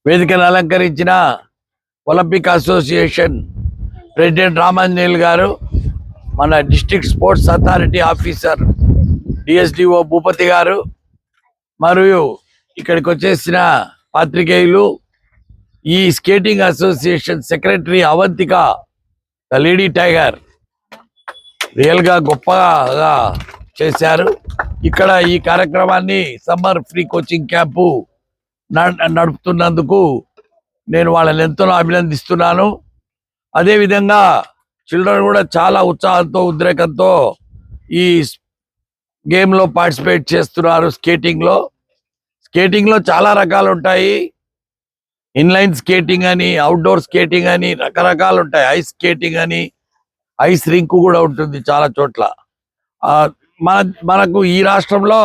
వేదికను అలంకరించిన Olympic association president Ramanjaneyulu గారు, మన district sports authority officer DSDO Bhupathi గారు, మరియు ఇక్కడికి వచ్చేసిన పాత్రికేయులు, ఈ skating association secretary Avantika the lady tiger రియల్గా గొప్పగా చేశారు. ఇక్కడ ఈ కార్యక్రమాన్ని సమ్మర్ ఫ్రీ కోచింగ్ క్యాంపు నడుపుతున్నందుకు నేను వాళ్ళని ఎంతో అభినందిస్తున్నాను. అదేవిధంగా చిల్డ్రన్ కూడా చాలా ఉత్సాహంతో ఉద్రేకంతో ఈ గేమ్లో పార్టిసిపేట్ చేస్తున్నారు. స్కేటింగ్లో చాలా రకాలు ఉంటాయి. ఇన్లైన్ స్కేటింగ్ అని, అవుట్డోర్ స్కేటింగ్ అని రకరకాలు ఉంటాయి. ఐస్ స్కేటింగ్ అని, ఐస్ రింక్ కూడా ఉంటుంది చాలా చోట్ల. మనకు ఈ రాష్ట్రంలో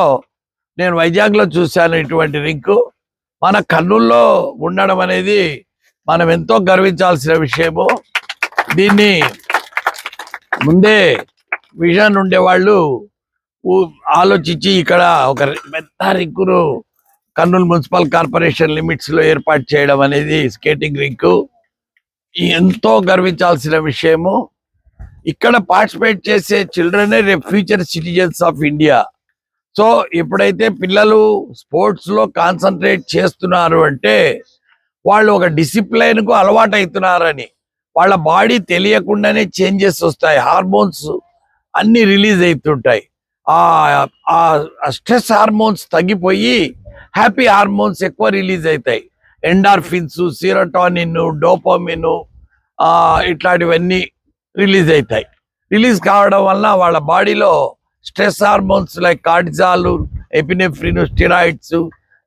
నేను వైజాగ్లో చూశాను ఇటువంటి రింకు. మన కర్నూల్లో ఉండడం అనేది మనం ఎంతో గర్వించాల్సిన విషయము. దీన్ని ముందే విజన్ ఉండేవాళ్ళు ఆలోచించి ఇక్కడ ఒక పెద్ద రింకును కర్నూలు మున్సిపల్ కార్పొరేషన్ లిమిట్స్ లో ఏర్పాటు చేయడం అనేది స్కేటింగ్ రింకు ఎంతో గర్వించాల్సిన విషయము. ఇక్కడ పార్టిసిపేట్ చేసే చిల్డ్రనే రేపు future citizens of India. So ఎప్పుడైతే పిల్లలు స్పోర్ట్స్ లో కాన్సన్ట్రేట్ చేస్తున్నారు అంటే వాళ్ళు ఒక డిసిప్లైన్ కు అలవాటు అవుతున్నారని, వాళ్ళ బాడీ తెలియకుండానే చేంజెస్ వస్తాయి, హార్మోన్స్ అన్ని రిలీజ్ అవుతుంటాయి. ఆ స్ట్రెస్ హార్మోన్స్ తగ్గిపోయి హ్యాపీ హార్మోన్స్ ఎక్కువ రిలీజ్ అవుతాయి. ఎండార్ఫిన్స్, సిరోటోనిన్, డోపమిన్ ఇట్లాంటివన్నీ రిలీజ్ అవుతాయి. రిలీజ్ కావడం వల్ల వాళ్ళ బాడీలో stress hormones like cortisol, epinephrine, steroids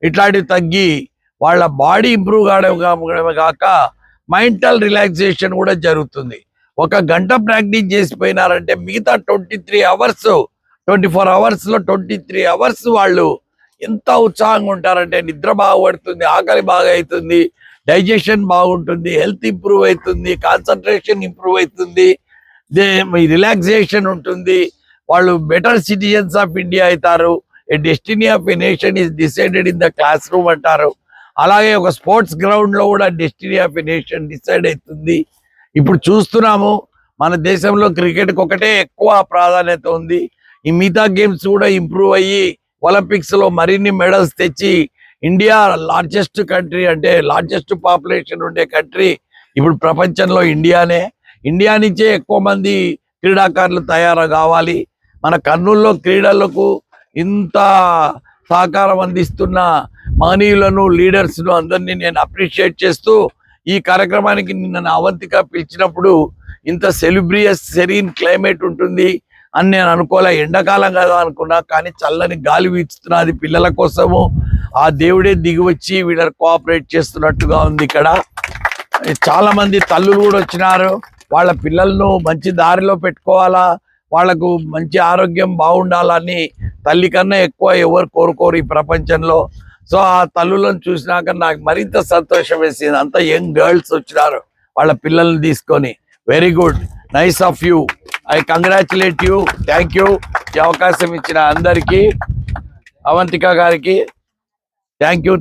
ఇట్లాంటివి తగ్గి వాళ్ళ బాడీ ఇంప్రూవ్ కావడమే కాక మెంటల్ రిలాక్సేషన్ కూడా జరుగుతుంది. 1 గంట ప్రాక్టీస్ చేసిపోయినారంటే మిగతా 24 అవర్స్ లో 23 అవర్స్ వాళ్ళు ఎంత ఉత్సాహంగా ఉంటారంటే నిద్ర బాగుపడుతుంది, ఆకలి బాగా అవుతుంది, డైజెషన్ బాగుంటుంది, హెల్త్ ఇంప్రూవ్ అవుతుంది, కాన్సన్ట్రేషన్ ఇంప్రూవ్ అవుతుంది, రిలాక్సేషన్ ఉంటుంది. వాళ్ళు బెటర్ సిటిజన్స్ ఆఫ్ ఇండియా అవుతారు. A destiny of a nation is decided in the classroom అంటారు. అలాగే ఒక స్పోర్ట్స్ గ్రౌండ్ లో కూడా destiny of a nation decide అవుతుంది. ఇప్పుడు చూస్తున్నాము మన దేశంలో క్రికెట్కి ఒకటే ఎక్కువ ప్రాధాన్యత ఉంది. ఈ మిగతా గేమ్స్ కూడా ఇంప్రూవ్ అయ్యి ఒలింపిక్స్ లో మరిన్ని మెడల్స్ తెచ్చి ఇండియా లార్జెస్ట్ కంట్రీ, అంటే లార్జెస్ట్ పాపులేషన్ ఉండే కంట్రీ ఇప్పుడు ప్రపంచంలో ఇండియానే. ఇండియా నుంచే ఎక్కువ మంది క్రీడాకారులు తయారు కావాలి. మన కర్నూలులో క్రీడలకు ఇంత సహకారం అందిస్తున్న మహనీయులను, లీడర్స్ను అందరినీ నేను అప్రిషియేట్ చేస్తూ, ఈ కార్యక్రమానికి నిన్న అవంతిక పిలిచినప్పుడు ఇంత సెలిబ్రియస్ సెరీన్ క్లైమేట్ ఉంటుంది అని నేను అనుకోలే. ఎండాకాలం కదా అనుకున్నా, కానీ చల్లని గాలి వీచుతున్నది పిల్లల కోసము. ఆ దేవుడే దిగి వచ్చి వీళ్ళని కోఆపరేట్ చేస్తున్నట్టుగా ఉంది. ఇక్కడ చాలా మంది తల్లులు కూడా వచ్చినారు. వాళ్ళ పిల్లలను మంచి దారిలో పెట్టుకోవాలా, వాళ్లకు మంచి ఆరోగ్యం బాగుండాలని తల్లి కన్నా ఎక్కువ ఎవరు కోరుకోరు ఈ ప్రపంచంలో. సో ఆ తల్లులను చూసినాక నాకు మరింత సంతోషం వేసింది. అంత యంగ్ గర్ల్స్ వచ్చినారు వాళ్ళ పిల్లల్ని తీసుకొని. Very good, nice of you, I congratulate you, thank you. ఈ అవకాశం ఇచ్చిన అందరికీ, అవంతిక గారికి థ్యాంక్ యూ.